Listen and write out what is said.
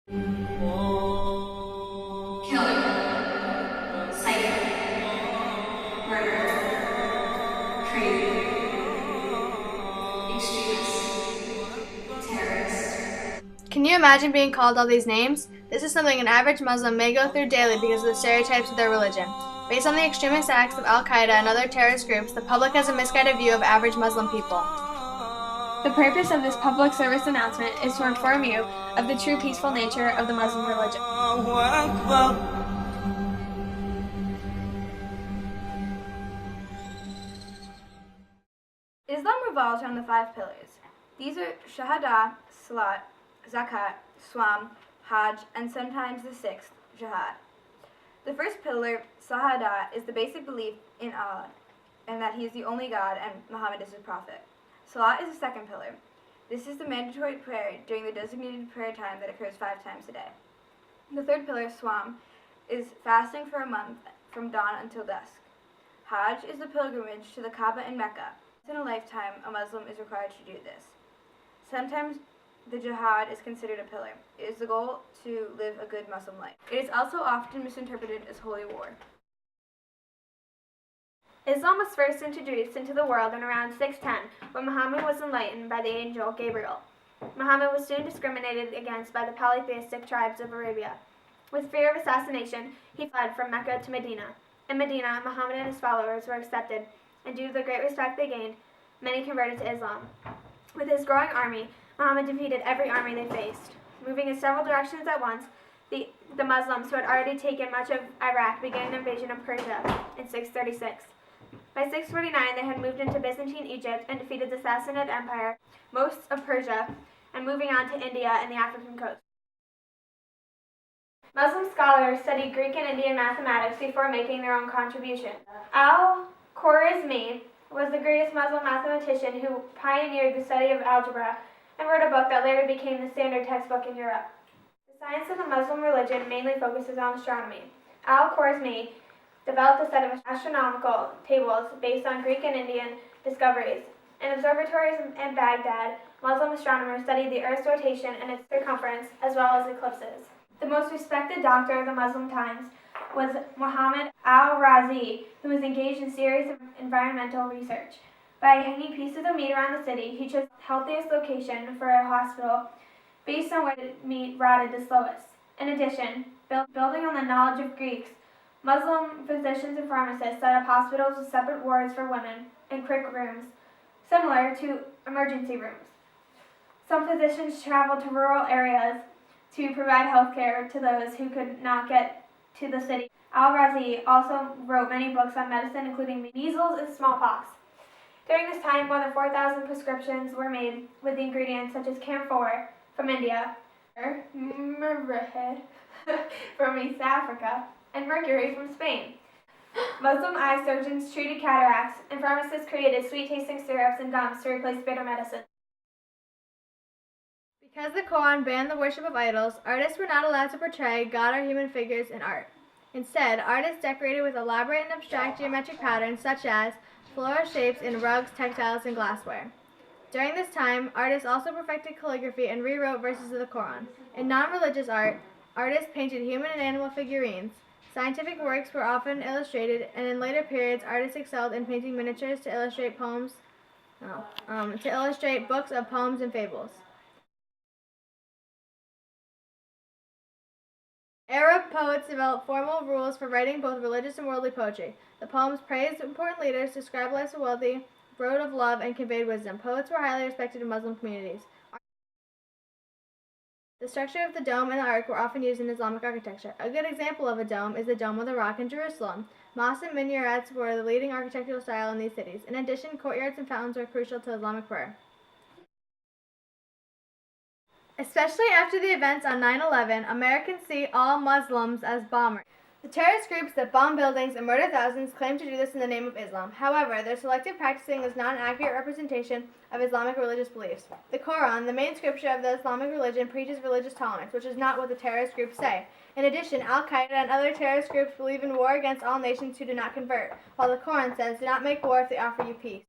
Killer, psycho, murderer, crazy, extremist, terrorist. Can you imagine being called all these names? This is something an average Muslim may go through daily because of the stereotypes of their religion. Based on the extremist acts of Al-Qaeda and other terrorist groups, the public has a misguided view of average Muslim people. The purpose of this public service announcement is to inform you of the true peaceful nature of the Muslim religion. Islam revolves around the 5 pillars. These are Shahada, Salat, Zakat, Swam, Hajj, and sometimes the 6th, Jihad. The first pillar, Shahada, is the basic belief in Allah and that He is the only God and Muhammad is His prophet. Salat is the second pillar. This is the mandatory prayer during the designated prayer time that occurs 5 times a day. The third pillar, Swam, is fasting for a month from dawn until dusk. Hajj is the pilgrimage to the Kaaba in Mecca. Once in a lifetime, a Muslim is required to do this. Sometimes the jihad is considered a pillar. It is the goal to live a good Muslim life. It is also often misinterpreted as holy war. Islam was first introduced into the world in around 610, when Muhammad was enlightened by the angel Gabriel. Muhammad was soon discriminated against by the polytheistic tribes of Arabia. With fear of assassination, he fled from Mecca to Medina. In Medina, Muhammad and his followers were accepted, and due to the great respect they gained, many converted to Islam. With his growing army, Muhammad defeated every army they faced. Moving in several directions at once, the Muslims, who had already taken much of Iraq, began an invasion of Persia in 636. By 649, they had moved into Byzantine Egypt and defeated the Sassanid Empire, most of Persia, and moving on to India and the African coast. Muslim scholars studied Greek and Indian mathematics before making their own contribution. Al-Khwarizmi was the greatest Muslim mathematician who pioneered the study of algebra and wrote a book that later became the standard textbook in Europe. The science of the Muslim religion mainly focuses on astronomy. Al-Khwarizmi developed a set of astronomical tables based on Greek and Indian discoveries. In observatories in Baghdad, Muslim astronomers studied the Earth's rotation and its circumference, as well as eclipses. The most respected doctor of the Muslim times was Muhammad al-Razi, who was engaged in serious environmental research. By hanging pieces of meat around the city, he chose the healthiest location for a hospital based on where the meat rotted the slowest. In addition, building on the knowledge of Greeks, Muslim physicians and pharmacists set up hospitals with separate wards for women and quick rooms, similar to emergency rooms. Some physicians traveled to rural areas to provide health care to those who could not get to the city. Al-Razi also wrote many books on medicine, including measles and smallpox. During this time, more than 4,000 prescriptions were made with the ingredients such as camphor from India, myrrh from East Africa, and mercury from Spain. Muslim eye surgeons treated cataracts, and pharmacists created sweet-tasting syrups and gums to replace bitter medicine. Because the Quran banned the worship of idols, artists were not allowed to portray God or human figures in art. Instead, artists decorated with elaborate and abstract geometric patterns such as floral shapes in rugs, textiles, and glassware. During this time, artists also perfected calligraphy and rewrote verses of the Quran. In non-religious art, artists painted human and animal figurines. Scientific works were often illustrated, and in later periods, artists excelled in painting miniatures to illustrate books of poems and fables. Arab poets developed formal rules for writing both religious and worldly poetry. The poems praised important leaders, described lives of wealthy, wrote of love, and conveyed wisdom. Poets were highly respected in Muslim communities. The structure of the dome and the arc were often used in Islamic architecture. A good example of a dome is the Dome of the Rock in Jerusalem. Mosques and minarets were the leading architectural style in these cities. In addition, courtyards and fountains were crucial to Islamic prayer. Especially after the events on 9/11, Americans see all Muslims as bombers. The terrorist groups that bomb buildings and murder thousands claim to do this in the name of Islam. However, their selective practicing is not an accurate representation of Islamic religious beliefs. The Quran, the main scripture of the Islamic religion, preaches religious tolerance, which is not what the terrorist groups say. In addition, Al-Qaeda and other terrorist groups believe in war against all nations who do not convert, while the Quran says, "Do not make war if they offer you peace."